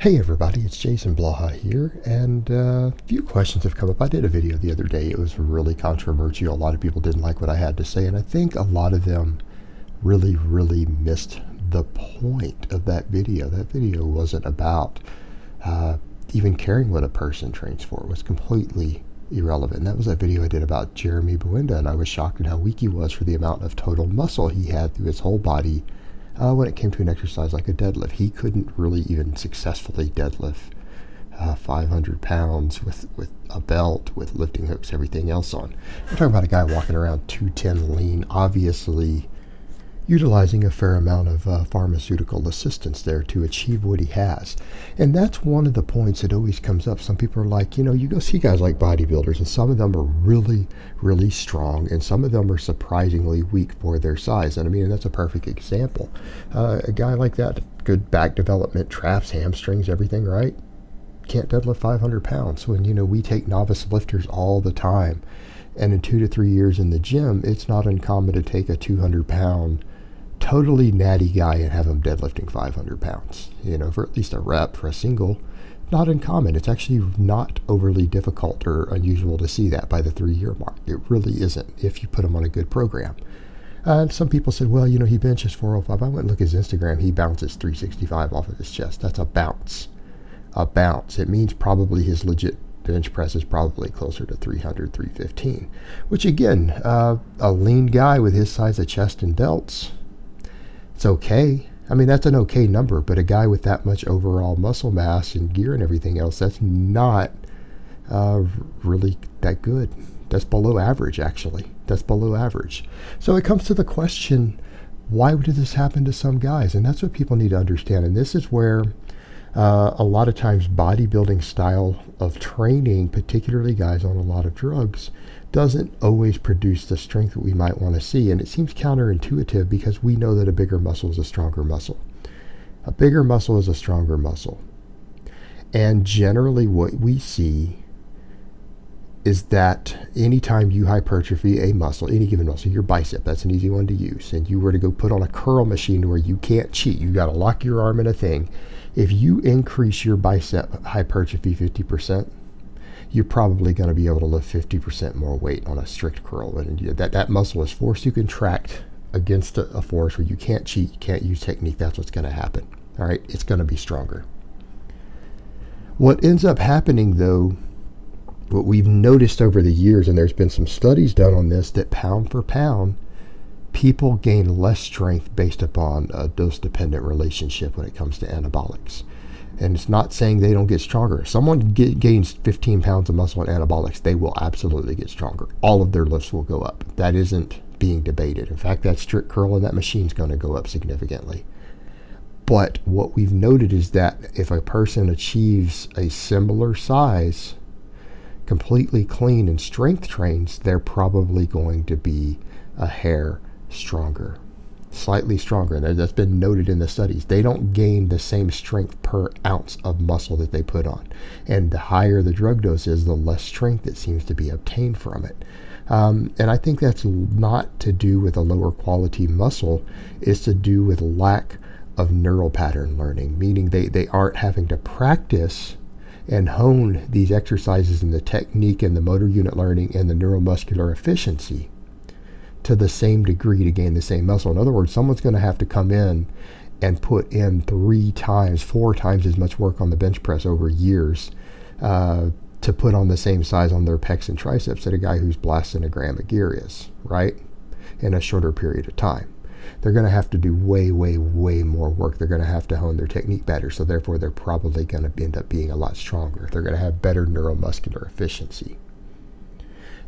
Hey everybody, it's Jason Blaha here, and a few questions have come up. I did a video the other day. It was really controversial. A lot of people didn't like what I had to say, and I think a lot of them really missed the point of that video. That video wasn't about even caring what a person trains for. It was completely irrelevant. And that was that video I did about Jeremy Buendia, and I was shocked at how weak he was for the amount of total muscle he had through his whole body. When it came to an exercise like a deadlift, he couldn't really even successfully deadlift 500 pounds with a belt, with lifting hooks, everything else on. We're talking about a guy walking around 210 lean, obviously utilizing a fair amount of pharmaceutical assistance there to achieve what he has. And that's one of the points that always comes up. Some people are like, you go see guys like bodybuilders, and some of them are really strong, and some of them are surprisingly weak for their size. And I mean, that's a perfect example. A guy like that, good back development, traps, hamstrings, everything, right? Can't deadlift 500 pounds. When, we take novice lifters all the time, and in 2 to 3 years in the gym, it's not uncommon to take a 200-pound totally natty guy and have him deadlifting 500 pounds, for at least a rep for a single. Not uncommon. It's actually not overly difficult or unusual to see that by the 3-year mark. It really isn't if you put him on a good program. Some people said, well, he benches 405. I went and looked at his Instagram. He bounces 365 off of his chest. That's a bounce. A bounce. It means probably his legit bench press is probably closer to 300, 315, which again, a lean guy with his size of chest and delts, it's okay. I mean, that's an okay number, but a guy with that much overall muscle mass and gear and everything else, that's not really that good. That's below average, actually. That's below average. So it comes to the question, why did this happen to some guys? And that's what people need to understand. And this is where a lot of times bodybuilding style of training, particularly guys on a lot of drugs, doesn't always produce the strength that we might want to see. And it seems counterintuitive because we know that a bigger muscle is a stronger muscle. A bigger muscle is a stronger muscle. And generally what we see is that anytime you hypertrophy a muscle, any given muscle, your bicep, that's an easy one to use, and you were to go put on a curl machine where you can't cheat, you got to lock your arm in a thing. If you increase your bicep hypertrophy 50%, you're probably going to be able to lift 50% more weight on a strict curl. And that muscle is forced to contract against a force where you can't cheat, you can't use technique. That's what's going to happen. All right, it's going to be stronger. What ends up happening, though, what we've noticed over the years, and there's been some studies done on this, that pound for pound, people gain less strength based upon a dose-dependent relationship when it comes to anabolics. And it's not saying they don't get stronger. If someone gains 15 pounds of muscle on anabolics, they will absolutely get stronger. All of their lifts will go up. That isn't being debated. In fact, that strict curl in that machine is going to go up significantly. But what we've noted is that if a person achieves a similar size, completely clean and strength trains, they're probably going to be a hair stronger, slightly stronger. And that's been noted in the studies. They don't gain the same strength per ounce of muscle that they put on. And the higher the drug dose is, the less strength that seems to be obtained from it. And I think that's not to do with a lower quality muscle. It's to do with lack of neural pattern learning, meaning they aren't having to practice and hone these exercises and the technique and the motor unit learning and the neuromuscular efficiency to the same degree to gain the same muscle. In other words, someone's going to have to come in and put in 3 times, 4 times as much work on the bench press over years to put on the same size on their pecs and triceps that a guy who's blasting a gram of gear is, right? In a shorter period of time. They're going to have to do way more work. They're going to have to hone their technique better. So therefore, they're probably going to end up being a lot stronger. They're going to have better neuromuscular efficiency.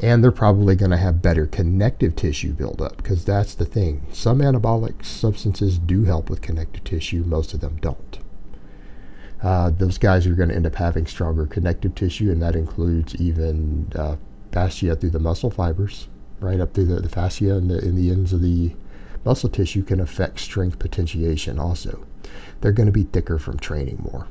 And they're probably going to have better connective tissue buildup, because that's the thing. Some anabolic substances do help with connective tissue. Most of them don't. Those guys are going to end up having stronger connective tissue, and that includes even fascia through the muscle fibers, right up through the fascia and in the ends of the muscle tissue can affect strength potentiation also. They're going to be thicker from training more.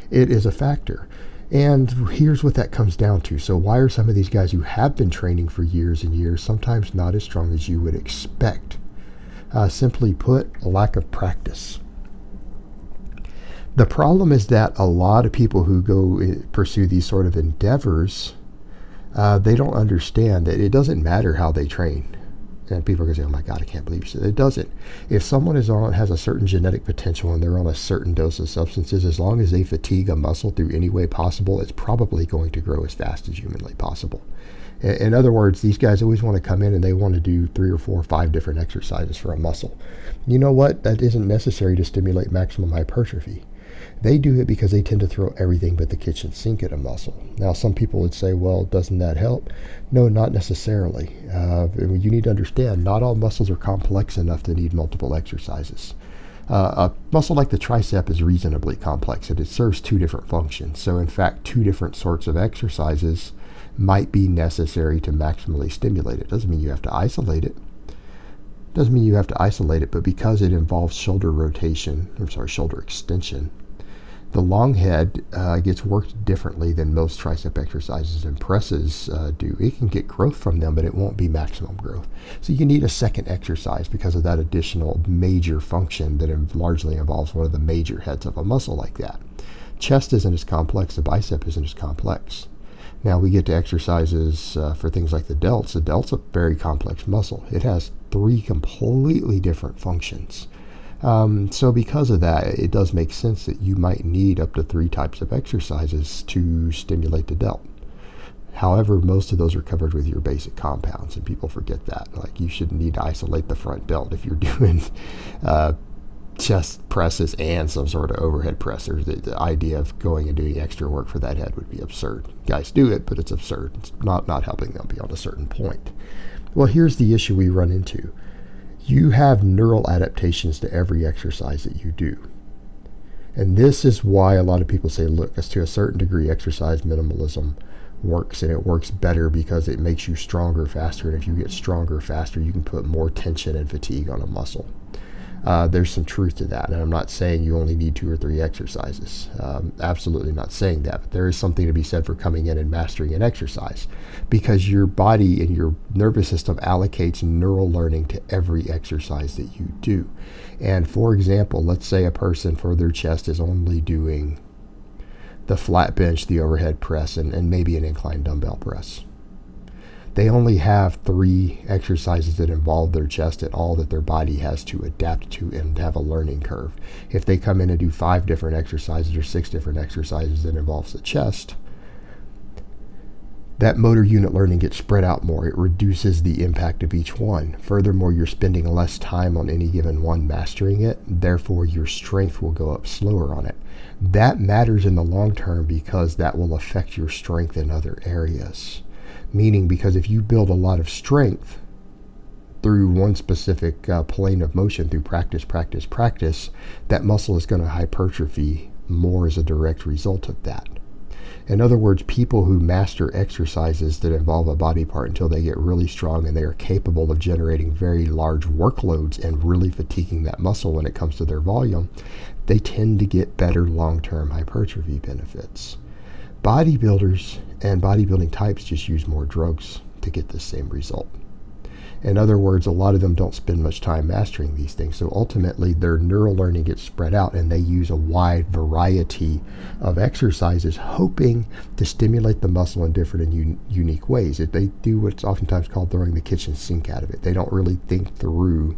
It is a factor. And here's what that comes down to. So why are some of these guys who have been training for years and years sometimes not as strong as you would expect? Simply put, a lack of practice. The problem is that a lot of people who go pursue these sort of endeavors, they don't understand that it doesn't matter how they train. And people are going to say, oh my God, I can't believe you said that. It doesn't. If someone has a certain genetic potential and they're on a certain dose of substances, as long as they fatigue a muscle through any way possible, it's probably going to grow as fast as humanly possible. In other words, these guys always want to come in and they want to do 3 or 4 or 5 different exercises for a muscle. You know what? That isn't necessary to stimulate maximum hypertrophy. They do it because they tend to throw everything but the kitchen sink at a muscle. Now, some people would say, well, doesn't that help? No, not necessarily. You need to understand, not all muscles are complex enough to need multiple exercises. A muscle like the tricep is reasonably complex, and it serves 2 different functions. So, in fact, 2 different sorts of exercises might be necessary to maximally stimulate it. Doesn't mean you have to isolate it. But because it involves shoulder extension, the long head gets worked differently than most tricep exercises and presses do. It can get growth from them, but it won't be maximum growth. So you need a second exercise because of that additional major function that largely involves one of the major heads of a muscle like that. Chest isn't as complex. The bicep isn't as complex. Now we get to exercises for things like the delts. The delt's a very complex muscle. It has 3 completely different functions. So because of that, it does make sense that you might need up to 3 types of exercises to stimulate the delt. However, most of those are covered with your basic compounds, and people forget that. Like, you shouldn't need to isolate the front delt if you're doing chest presses and some sort of overhead presser. The idea of going and doing extra work for that head would be absurd. Guys do it, but it's absurd. It's not helping them beyond a certain point. Well, here's the issue we run into. You have neural adaptations to every exercise that you do. And this is why a lot of people say, look, to a certain degree, exercise minimalism works, and it works better because it makes you stronger faster. And if you get stronger faster, you can put more tension and fatigue on a muscle. There's some truth to that. And I'm not saying you only need 2 or 3 exercises. Absolutely not saying that. But there is something to be said for coming in and mastering an exercise, because your body and your nervous system allocates neural learning to every exercise that you do. And for example, let's say a person for their chest is only doing the flat bench, the overhead press, and maybe an incline dumbbell press. They only have 3 exercises that involve their chest at all that their body has to adapt to and have a learning curve. If they come in and do 5 different exercises or 6 different exercises that involves the chest, that motor unit learning gets spread out more. It reduces the impact of each one. Furthermore, you're spending less time on any given one mastering it. Therefore, your strength will go up slower on it. That matters in the long term because that will affect your strength in other areas. Meaning, because if you build a lot of strength through one specific plane of motion, through practice, that muscle is going to hypertrophy more as a direct result of that. In other words, people who master exercises that involve a body part until they get really strong and they are capable of generating very large workloads and really fatiguing that muscle when it comes to their volume, they tend to get better long-term hypertrophy benefits. Bodybuilders and bodybuilding types just use more drugs to get the same result. In other words, a lot of them don't spend much time mastering these things. So ultimately, their neural learning gets spread out and they use a wide variety of exercises, hoping to stimulate the muscle in different and unique ways. They do what's oftentimes called throwing the kitchen sink out of it. They don't really think through,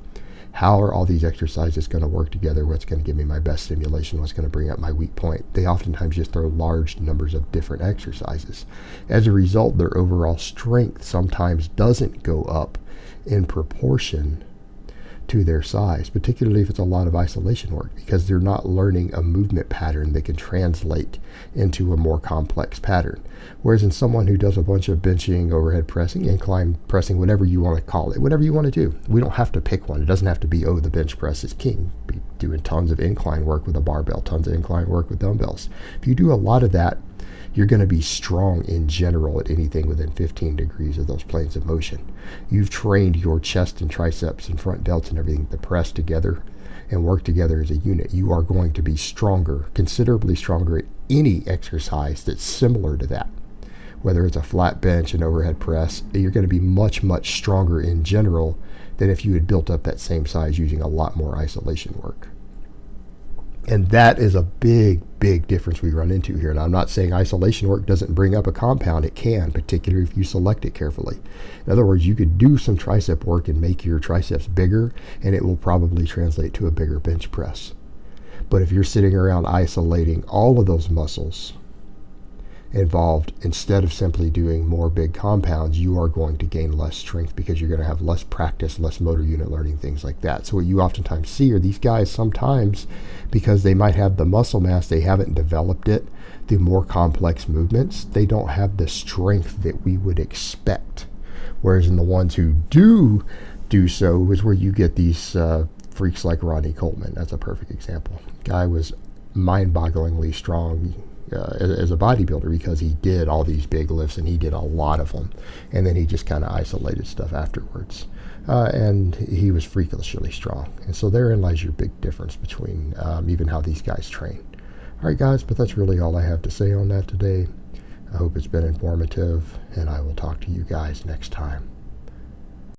how are all these exercises going to work together? What's going to give me my best stimulation? What's going to bring up my weak point? They oftentimes just throw large numbers of different exercises. As a result, their overall strength sometimes doesn't go up in proportion to their size, particularly if it's a lot of isolation work, because they're not learning a movement pattern that can translate into a more complex pattern. Whereas in someone who does a bunch of benching, overhead pressing, incline pressing, whatever you want to call it, whatever you want to do, we don't have to pick one. It doesn't have to be, oh, the bench press is king. Be doing tons of incline work with a barbell, tons of incline work with dumbbells. If you do a lot of that, you're going to be strong in general at anything within 15 degrees of those planes of motion. You've trained your chest and triceps and front delts and everything to press together and work together as a unit. You are going to be stronger, considerably stronger at any exercise that's similar to that. Whether it's a flat bench, an overhead press, you're going to be much, much stronger in general than if you had built up that same size using a lot more isolation work. And that is a big, big difference we run into here. And I'm not saying isolation work doesn't bring up a compound. It can, particularly if you select it carefully. In other words, you could do some tricep work and make your triceps bigger, and it will probably translate to a bigger bench press. But if you're sitting around isolating all of those muscles involved, instead of simply doing more big compounds, you are going to gain less strength because you're going to have less practice, less motor unit learning, things like that. So what you oftentimes see are these guys sometimes, because they might have the muscle mass, they haven't developed it through more complex movements, they don't have the strength that we would expect. Whereas in the ones who do so is where you get these freaks like Ronnie Coleman. That's a perfect example. Guy was mind-bogglingly strong as a bodybuilder because he did all these big lifts and he did a lot of them, and then he just kind of isolated stuff afterwards, and he was freakishly strong. And so therein lies your big difference between even how these guys train. All right, guys, but that's really all I have to say on that today. I hope it's been informative, and I will talk to you guys next time.